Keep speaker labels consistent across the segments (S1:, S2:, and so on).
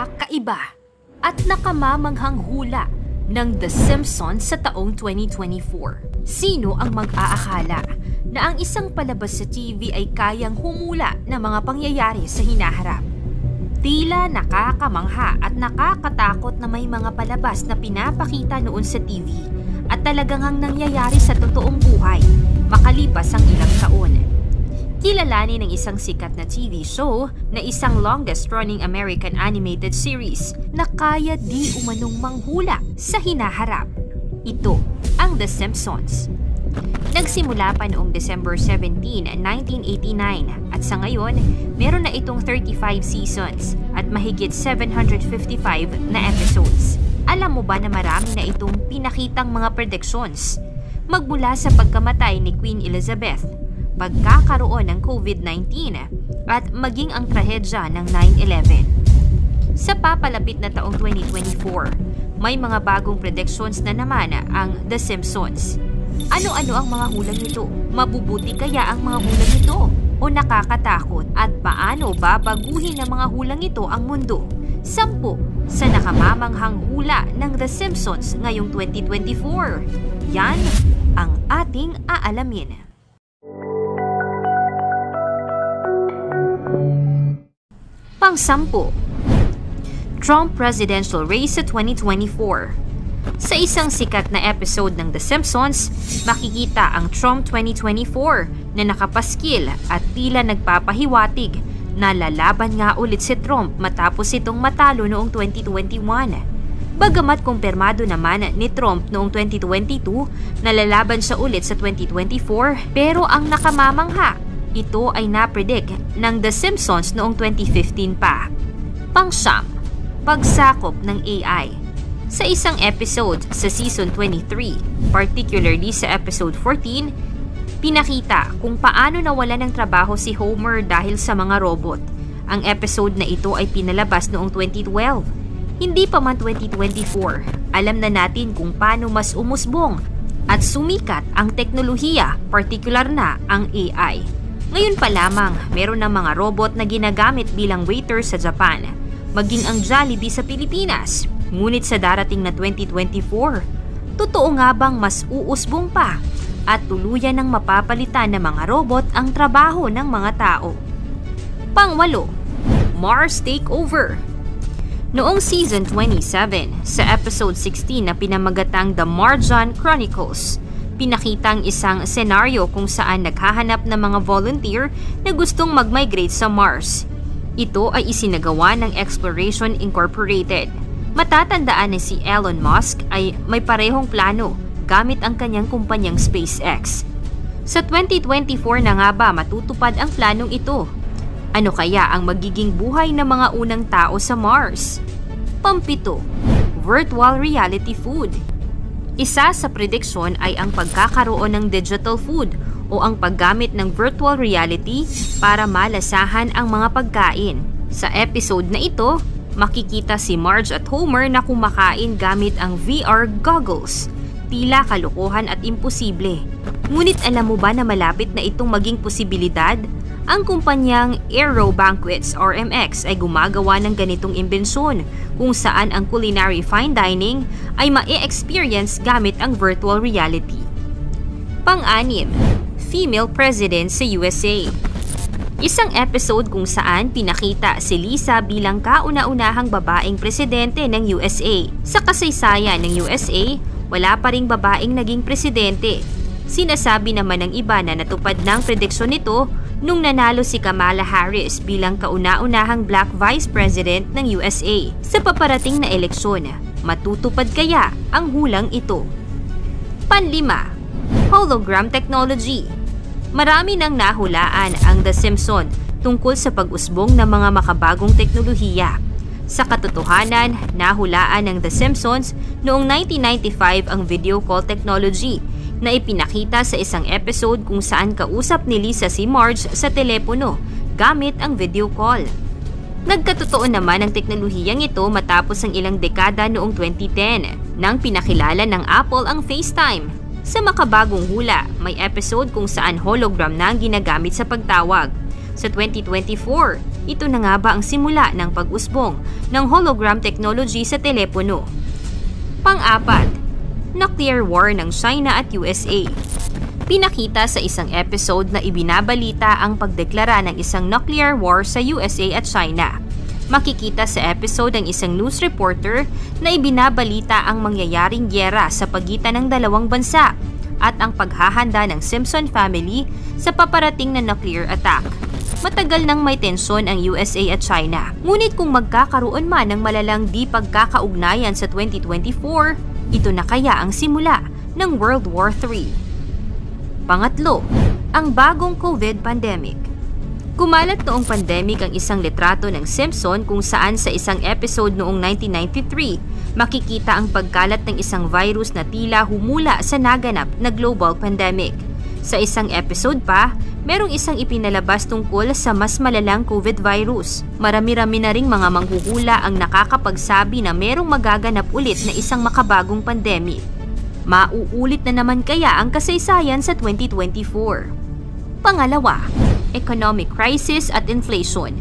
S1: nakakaiba at nakamamanghang hula ng The Simpsons sa taong 2024. Sino ang mag-aakala na ang isang palabas sa TV ay kayang humula ng mga pangyayari sa hinaharap? Tila nakakakamangha at nakakatakot na may mga palabas na pinapakita noon sa TV at talagang ang nangyayari sa totoong buhay makalipas ang ilang taon. Kilalanin ng isang sikat na TV show na isang longest-running American animated series na kaya di umanong manghula sa hinaharap. Ito ang The Simpsons. Nagsimula pa noong December 17, 1989 at sa ngayon, meron na itong 35 seasons at mahigit 755 na episodes. Alam mo ba na marami na itong pinakitang mga predictions? Magmula sa pagkamatay ni Queen Elizabeth, pagkakaroon ng COVID-19 at maging ang trahedya ng 9/11. Sa papalapit na taong 2024, may mga bagong predictions na naman ang The Simpsons. Ano-ano ang mga hulang ito? Mabubuti kaya ang mga hulang ito? O nakakatakot? At paano babaguhin ng mga hulang ito ang mundo? 10 sa nakamamanghang hula ng The Simpsons ngayong 2024. Yan ang ating aalamin. Pang-10, Trump presidential race sa 2024. Sa isang sikat na episode ng The Simpsons, makikita ang Trump 2024 na nakapaskil at tila nagpapahiwatig na lalaban nga ulit si Trump matapos itong matalo noong 2021. Bagamat kumpirmado naman ni Trump noong 2022 na lalaban siya ulit sa 2024, pero ang nakamamangha, ito ay napredict ng The Simpsons noong 2015 pa. Pang-10, pagsakop ng AI. Sa isang episode sa Season 23, particularly sa Episode 14, pinakita kung paano nawalan ng trabaho si Homer dahil sa mga robot. Ang episode na ito ay pinalabas noong 2012. Hindi pa man 2024, alam na natin kung paano mas umusbong at sumikat ang teknolohiya, partikular na ang AI. Ngayon pa lamang, meron ng mga robot na ginagamit bilang waiter sa Japan, maging ang Jollibee sa Pilipinas. Ngunit sa darating na 2024, totoo nga bang mas uusbong pa at tuluyan ng mapapalitan ng mga robot ang trabaho ng mga tao? Pang-8, Mars Takeover. Noong Season 27, sa Episode 16 na pinamagatang The Martian Chronicles, pinakitang isang senaryo kung saan naghahanap ng mga volunteer na gustong mag-migrate sa Mars. Ito ay isinagawa ng Exploration Incorporated. Matatandaan na si Elon Musk ay may parehong plano gamit ang kanyang kumpanyang SpaceX. Sa 2024 na nga ba matutupad ang planong ito? Ano kaya ang magiging buhay ng mga unang tao sa Mars? Pang-7, virtual reality food. Isa sa prediksyon ay ang pagkakaroon ng digital food o ang paggamit ng virtual reality para malasahan ang mga pagkain. Sa episode na ito, makikita si Marge at Homer na kumakain gamit ang VR goggles. Tila kalokohan at imposible. Ngunit alam mo ba na malapit na itong maging posibilidad? Ang kumpanyang Aero Banquets or MX ay gumagawa ng ganitong imbensyon kung saan ang culinary fine dining ay ma-experience gamit ang virtual reality. Pang-6, female president sa USA. Isang episode kung saan pinakita si Lisa bilang kauna-unahang babaeng presidente ng USA. Sa kasaysayan ng USA, wala pa ring babaeng naging presidente. Sinasabi naman ng iba na natupad ng prediksyon nito nung nanalo si Kamala Harris bilang kauna-unahang black vice president ng USA. Sa paparating na eleksyon, matutupad kaya ang hulang ito? Pang-5, hologram technology. Marami nang nahulaan ang The Simpsons tungkol sa pag-usbong ng mga makabagong teknolohiya. Sa katotohanan, nahulaan ng The Simpsons noong 1995 ang video call technology na ipinakita sa isang episode kung saan kausap ni Lisa si Marge sa telepono gamit ang video call. Nagkatotoo naman ang teknolohiyang ito matapos ang ilang dekada noong 2010 nang pinakilala ng Apple ang FaceTime. Sa makabagong hula, may episode kung saan hologram na ang ginagamit sa pagtawag. Sa 2024, Ito na nga ba ang simula ng pag-usbong ng hologram technology sa telepono? Pang-apat, nuclear war ng China at USA. Pinakita sa isang episode na ibinabalita ang pagdeklara ng isang nuclear war sa USA at China. Makikita sa episode ang isang news reporter na ibinabalita ang mangyayaring gyera sa pagitan ng dalawang bansa at ang paghahanda ng Simpson family sa paparating na nuclear attack. Matagal nang may tensyon ang USA at China. Ngunit kung magkakaroon man ng malalang di pagkakaugnayan sa 2024, ito na kaya ang simula ng World War III. Pangatlo, ang bagong COVID pandemic. Kumalat noong pandemic ang isang litrato ng Simpson kung saan sa isang episode noong 1993, makikita ang pagkalat ng isang virus na tila humula sa naganap na global pandemic. Sa isang episode pa, merong isang ipinalabas tungkol sa mas malalang COVID virus. Marami-rami na ring mga manghuhula ang nakakapagsabi na merong magaganap ulit na isang makabagong pandemic. Mauulit na naman kaya ang kasaysayan sa 2024? Pangalawa, economic crisis at inflation.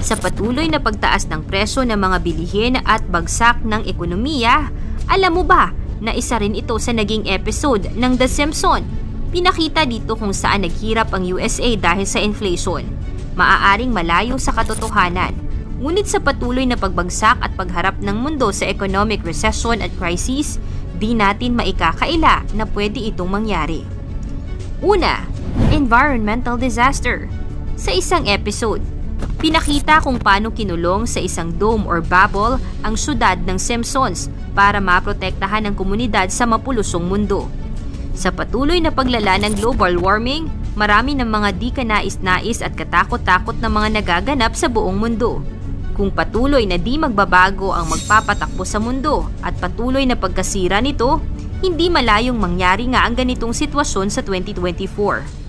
S1: Sa patuloy na pagtaas ng presyo ng mga bilihin at bagsak ng ekonomiya, alam mo ba na isa rin ito sa naging episode ng The Simpsons? Pinakita dito kung saan naghirap ang USA dahil sa inflation. Maaaring malayo sa katotohanan. Ngunit sa patuloy na pagbagsak at pagharap ng mundo sa economic recession at crisis, di natin maikakaila na pwede itong mangyari. Una, environmental disaster. Sa isang episode, pinakita kung paano kinulong sa isang dome or bubble ang syudad ng Simpsons para maprotektahan ang komunidad sa mapulusong mundo. Sa patuloy na paglala ng global warming, marami ng mga di kanais-nais at katakot-takot na mga nagaganap sa buong mundo. Kung patuloy na di magbabago ang magpapatakbo sa mundo at patuloy na pagkasira nito, hindi malayong mangyari nga ang ganitong sitwasyon sa 2024.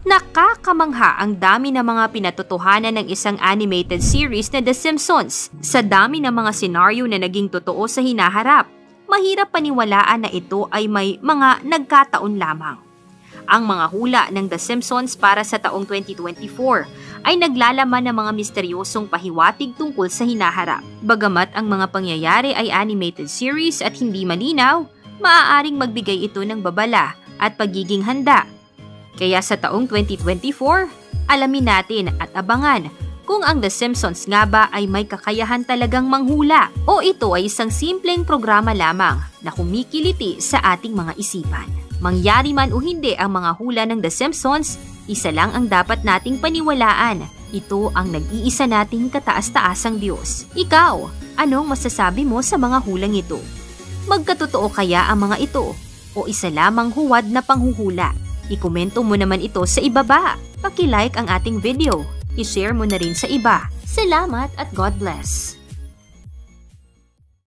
S1: Nakakamangha ang dami ng mga pinatotohanan ng isang animated series na The Simpsons. Sa dami ng mga senaryo na naging totoo sa hinaharap, mahirap paniwalaan na ito ay may mga nagkataon lamang. Ang mga hula ng The Simpsons para sa taong 2024 ay naglalaman ng mga misteryosong pahiwatig tungkol sa hinaharap. Bagamat ang mga pangyayari ay animated series at hindi malinaw, maaaring magbigay ito ng babala at pagiging handa. Kaya sa taong 2024, alamin natin at abangan kung ang The Simpsons nga ba ay may kakayahan talagang manghula o ito ay isang simpleng programa lamang na kumikiliti sa ating mga isipan. Mangyari man o hindi ang mga hula ng The Simpsons, isa lang ang dapat nating paniwalaan. Ito ang nag-iisa nating kataas-taasang Diyos. Ikaw, anong masasabi mo sa mga hulang ito? Magkatotoo kaya ang mga ito o isa lamang huwad na panghuhula? Ikomento mo naman ito sa ibaba. Paki-like ang ating video. I-share mo na rin sa iba. Salamat at God bless!